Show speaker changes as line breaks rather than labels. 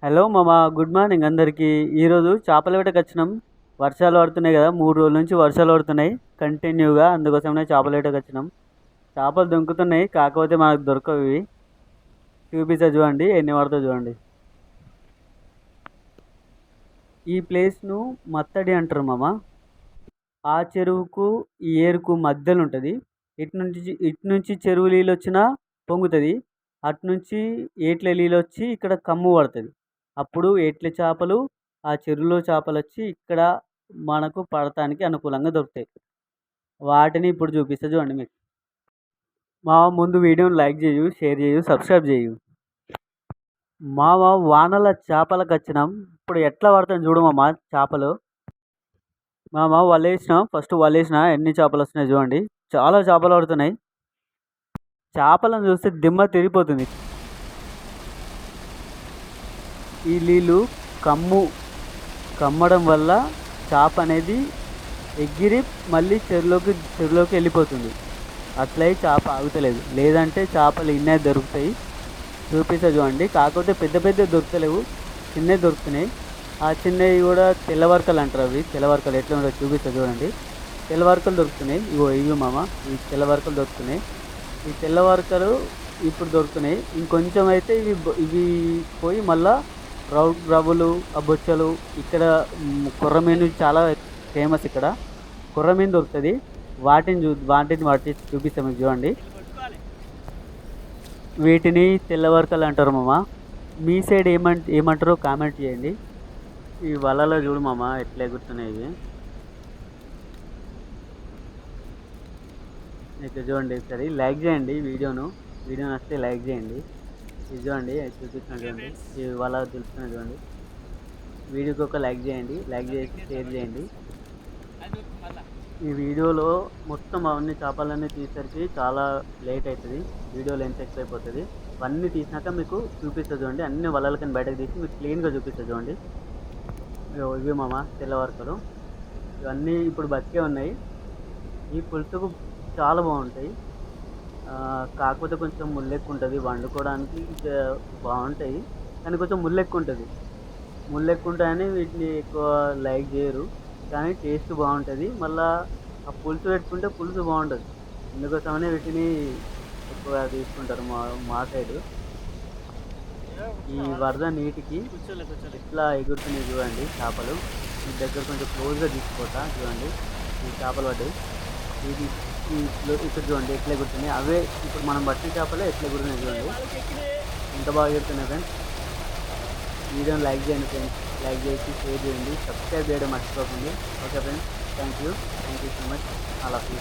Hello మామ, good morning అందరికీ. ఈరోజు చేపల వేటకు వచ్చినాం. వర్షాలు పడుతున్నాయి కదా, 3 రోజుల నుంచి వర్షాలు పడుతున్నాయి కంటిన్యూగా. అందుకోసమే చేపల వేటకు వచ్చినాం. చేపలు దొంకుతున్నాయి, కాకపోతే మనకు దొరకవు ఇవి. చూపిస్తా చూడండి, ఎన్ని పడతాయో చూడండి. ఈ ప్లేస్ను మత్తడి అంటారు మామ. ఆ చెరువుకు ఈ ఏరుకు మధ్యలో ఉంటుంది. ఇటు నుంచి చెరువు నీళ్ళు వచ్చినా పొంగుతుంది. అటు నుంచి ఏట్ల నీళ్ళు వచ్చి ఇక్కడ కమ్ము పడుతుంది. అప్పుడు ఏట్ల చేపలు, ఆ చెరువులో చేపలు వచ్చి ఇక్కడ మనకు పడటానికి అనుకూలంగా దొరుకుతాయి. వాటిని ఇప్పుడు చూపిస్తా చూడండి మీకు. మా ముందు వీడియోని లైక్ చేయు, షేర్ చేయు, సబ్స్క్రైబ్ చేయు. మామ, వానల చేపలకు వచ్చినాం. ఇప్పుడు ఎట్లా పడతాం చూడు మామ చేపలు. మామ వలేసినాం, ఫస్ట్ వలేసిన ఎన్ని చేపలు వస్తున్నాయి చూడండి. చాలా చేపలు పడుతున్నాయి. చేపలను చూస్తే దిమ్మ తిరిగిపోతుంది. ఈ నీళ్ళు కమ్మడం వల్ల చేప అనేది ఎగిరి మళ్ళీ చెరువులోకి వెళ్ళిపోతుంది. అట్లయి చేప ఆగుతలేదు, లేదంటే చేపలు ఇన్నే దొరుకుతాయి. చూపిస్తా చూడండి. కాకపోతే పెద్ద పెద్ద దొరుకుతలేవు, చిన్నవి దొరుకుతున్నాయి. ఆ చిన్నవి కూడా తెల్లవర్కలు అంటారు. అవి తెల్లవర్కలు ఎట్లా ఉండవు చూపిస్తా చూడండి. తెల్లవర్కలు దొరుకుతున్నాయి. ఇవి మామ, ఈ తెల్లవర్కలు దొరుకుతున్నాయి. ఈ తెల్లవర్కలు ఇప్పుడు దొరుకుతున్నాయి. ఇంకొంచెం అయితే ఇవి పోయి మళ్ళా రవ్వులు, ఆ బొచ్చలు. ఇక్కడ కొర్రమీను చాలా ఫేమస్. ఇక్కడ కొర్రమీను దొరుకుతుంది. వాటిని చూపిస్తాం మీకు చూడండి. వీటిని తెల్లవర్కలు అంటారు మామ. మీ సైడ్ ఏమంటారో కామెంట్ చేయండి. ఈ వలలో చూడు మామ ఎట్లా ఎగురుతున్నాయి ఇవి. ఇక్కడ చూడండి. సరే లైక్ చేయండి వీడియో నచ్చితే లైక్ చేయండి. ఇది చూడండి, చూపిస్తున్నాను చూడండి. ఈ వల తెలుస్తున్నాయి చూడండి. వీడియోకి ఒక లైక్ చేయండి, లైక్ చేసి షేర్ చేయండి. ఈ వీడియోలో మొత్తం అవన్నీ చేపలన్నీ తీసేసరికి చాలా లేట్ అవుతుంది. వీడియో లెంత్ ఎక్కువ అయిపోతుంది. అవన్నీ తీసినాక మీకు చూపిస్తా చూడండి. అన్ని వలలకని బయటకు తీసి మీకు క్లీన్గా చూపిస్తా చూడండి. ఇవి మామ తెల్లవర్కలు. ఇవన్నీ ఇప్పుడు బతికే ఉన్నాయి. ఈ పులుసుకు చాలా బాగుంటాయి. కాకపోతే కొంచెం ముల్లెక్కు ఉంటుంది. వండుకోవడానికి బాగుంటాయి, కానీ కొంచెం ముల్లెక్కు ఉంటుంది. ముల్లెక్కు ఉంటాయని వీటిని ఎక్కువ లైక్ చేయరు, కానీ టేస్ట్ బాగుంటుంది. మళ్ళీ ఆ పులుసు పెట్టుకుంటే పులుసు బాగుంటుంది. అందుకోసమనే వీటిని ఎక్కువ తీసుకుంటారు మా సైడు. ఈ వరద నీటికి ఇట్లా ఎగురుతున్నాయి చూడండి చేపలు. ఈ దగ్గర కొంచెం క్లోజ్గా తీసుకోతా చూడండి. ఈ చేపలు పడ్డాయి. ఇది ఇక్కడ చూడండి ఎట్లా ఎగురుతున్నాయి. అవే ఇప్పుడు మనం పట్టిన చేపలే ఎట్లా ఎగురుతున్నాయి చూడండి. ఎంత బాగా ఎగురుతున్నాయి ఫ్రెండ్స్. వీడియోని లైక్ చేయండి ఫ్రెండ్స్. లైక్ చేసి షేర్ చేయండి, సబ్స్క్రైబ్ చేయడం మర్చిపోకండి. Okay friends, thank you so much. All of you.